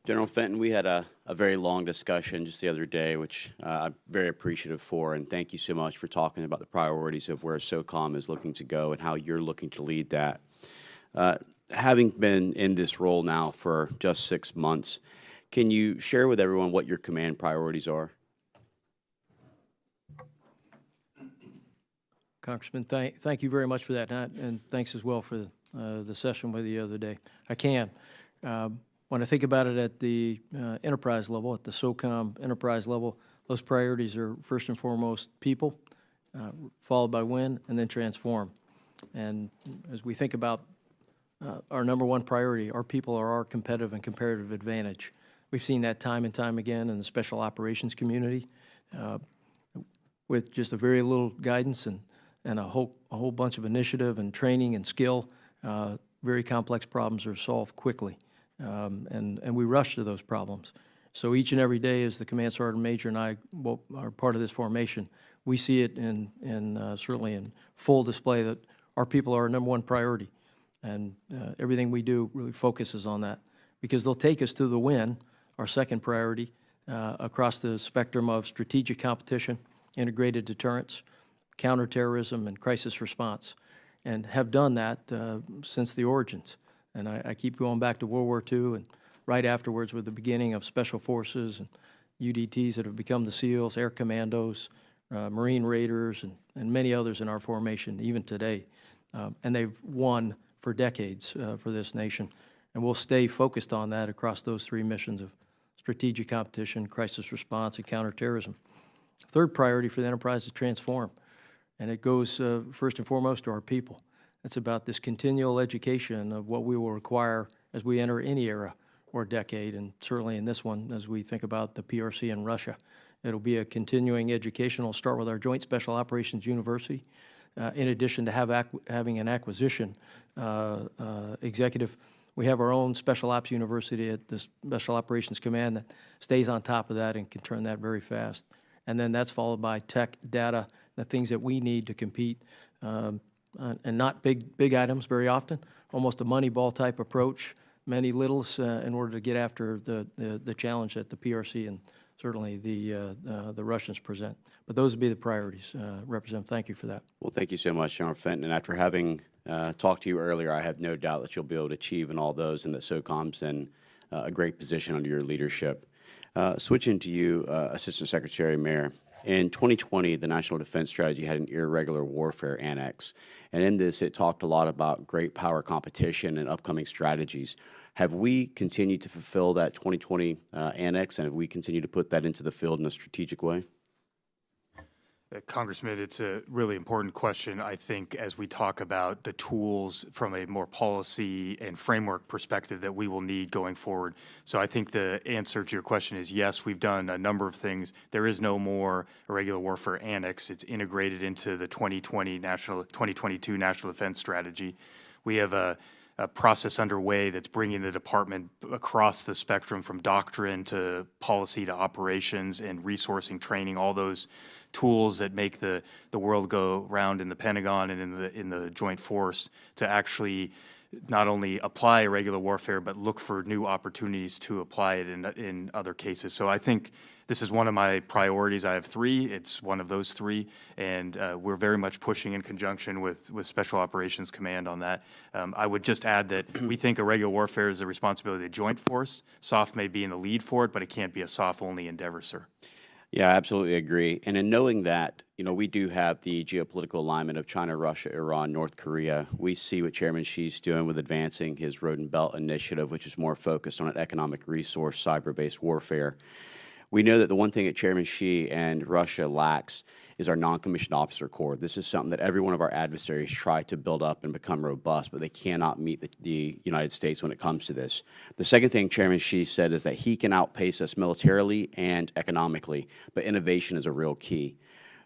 General Fenton, we had a very long discussion just the other day, which I'm very appreciative for, and thank you so much for talking about the priorities of where SOCOM is looking to go and how you're looking to lead that. Having been in this role now for just 6 months, can you share with everyone what your command priorities are? Congressman, thank you very much for that, and thanks as well for the session with you the other day. I can. When I think about it at the enterprise level, at the SOCOM enterprise level, those priorities are first and foremost people, followed by win, and then transform. And as we think about our number one priority, our people are our competitive and comparative advantage. We've seen that time and time again in the special operations community with just a very little guidance and a whole bunch of initiative and training and skill. Very complex problems are solved quickly, and we rush to those problems. So each and every day, as the Command Sergeant Major and I are part of this formation, we see it certainly in full display that our people are our number one priority, and everything we do really focuses on that, because they'll take us to the win, our second priority, across the spectrum of strategic competition, integrated deterrence, counterterrorism, and crisis response, and have done that since the origins. And I keep going back to World War II, and right afterwards with the beginning of Special Forces and UDTs that have become the SEALs, Air Commandos, Marine Raiders, and many others in our formation, even today. And they've won for decades for this nation. And we'll stay focused on that across those three missions of strategic competition, crisis response, and counterterrorism. Third priority for the enterprise is transform. And it goes first and foremost to our people. It's about this continual education of what we will require as we enter any era or decade, and certainly in this one as we think about the PRC in Russia. It'll be a continuing education. It'll start with our Joint Special Operations University. In addition to having an acquisition executive, we have our own Special Ops University at the Special Operations Command that stays on top of that and can turn that very fast. And then that's followed by tech, data, the things that we need to compete, and not big items very often, almost a Moneyball type approach, many littles in order to get after the challenge that the PRC and certainly the Russians present. But those would be the priorities. Representative, thank you for that. Well, thank you so much, General Fenton. And after having talked to you earlier, I have no doubt that you'll be able to achieve in all those, and that SOCOM's in a great position under your leadership. Switching to you, Assistant Secretary Mayor. In 2020, the National Defense Strategy had an irregular warfare annex, and in this it talked a lot about great power competition and upcoming strategies. Have we continued to fulfill that 2020 annex, and have we continued to put that into the field in a strategic way? Congressman, it's a really important question, I think, as we talk about the tools from a more policy and framework perspective that we will need going forward. So I think the answer to your question is yes, we've done a number of things. There is no more irregular warfare annex. It's integrated into the 2022 National Defense Strategy. We have a process underway that's bringing the department across the spectrum from doctrine to policy to operations and resourcing, training, all those tools that make the world go round in the Pentagon and in the Joint Force to actually not only apply irregular warfare, but look for new opportunities to apply it in other cases. So I think this is one of my priorities. I have three. It's one of those three, and we're very much pushing in conjunction with Special Operations Command on that. I would just add that we think irregular warfare is the responsibility of the Joint Force. SOF may be in the lead for it, but it can't be a SOF-only endeavor, sir. Yeah, I absolutely agree. And in knowing that, we do have the geopolitical alignment of China, Russia, Iran, North Korea. We see what Chairman Xi's doing with advancing his Road and Belt initiative, which is more focused on an economic resource, cyber-based warfare. We know that the one thing that Chairman Xi and Russia lacks is our non-commissioned officer corps. This is something that every one of our adversaries try to build up and become robust, but they cannot meet the United States when it comes to this. The second thing Chairman Xi said is that he can outpace us militarily and economically, but innovation is a real key.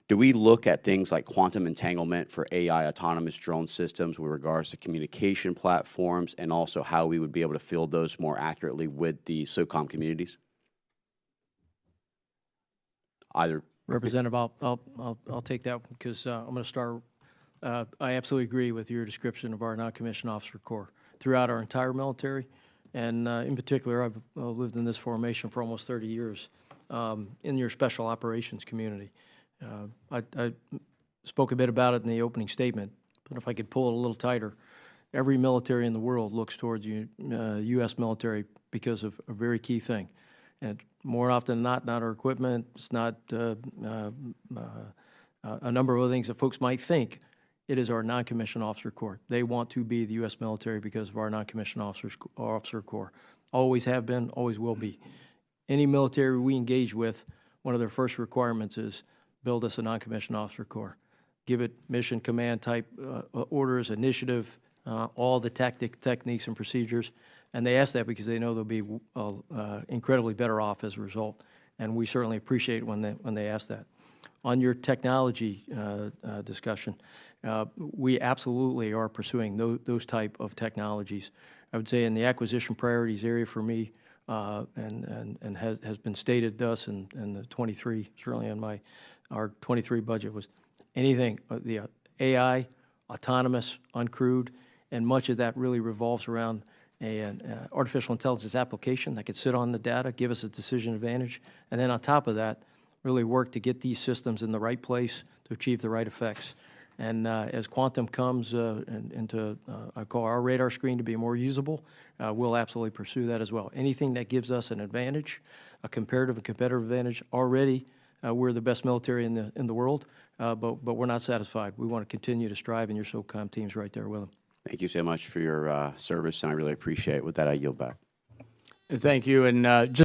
Do we look at things like quantum entanglement for AI autonomous drone systems with regards to communication platforms, and also how we would be able to field those more accurately with the SOCOM communities? Either. Representative, I'll take that one because I'm going to start. I absolutely agree with your description of our non-commissioned officer corps. Throughout our entire military, And in particular, I've lived in this formation for almost 30 years in your special operations community. I spoke a bit about it in the opening statement, but if I could pull it a little tighter, every military in the world looks towards the U.S. military because of a very key thing. And more often than not our equipment, it's not a number of other things that folks might think. It is our non-commissioned officer corps. They want to be the U.S. military because of our non-commissioned officer corps. Always have been, always will be. Any military we engage with, one of their first requirements is build us a non-commissioned officer corps. Give it mission command type orders, initiative, all the techniques and procedures. And they ask that because they know they'll be incredibly better off as a result. And we certainly appreciate it when they ask that. On your technology discussion, we absolutely are pursuing those type of technologies. I would say in the acquisition priorities area for me, and has been stated thus in the 23, certainly in our 23 budget, was anything, the AI, autonomous, uncrewed, and much of that really revolves around an artificial intelligence application that could sit on the data, give us a decision advantage, and then on top of that, really work to get these systems in the right place to achieve the right effects. And as quantum comes into, I call our radar screen to be more usable, we'll absolutely pursue that as well. Anything that gives us an advantage, a comparative and competitive advantage, already we're the best military in the world, but we're not satisfied. We want to continue to strive, and your SOCOM team's right there with them. Thank you so much for your service, and I really appreciate it. With that, I yield back. Thank you. And just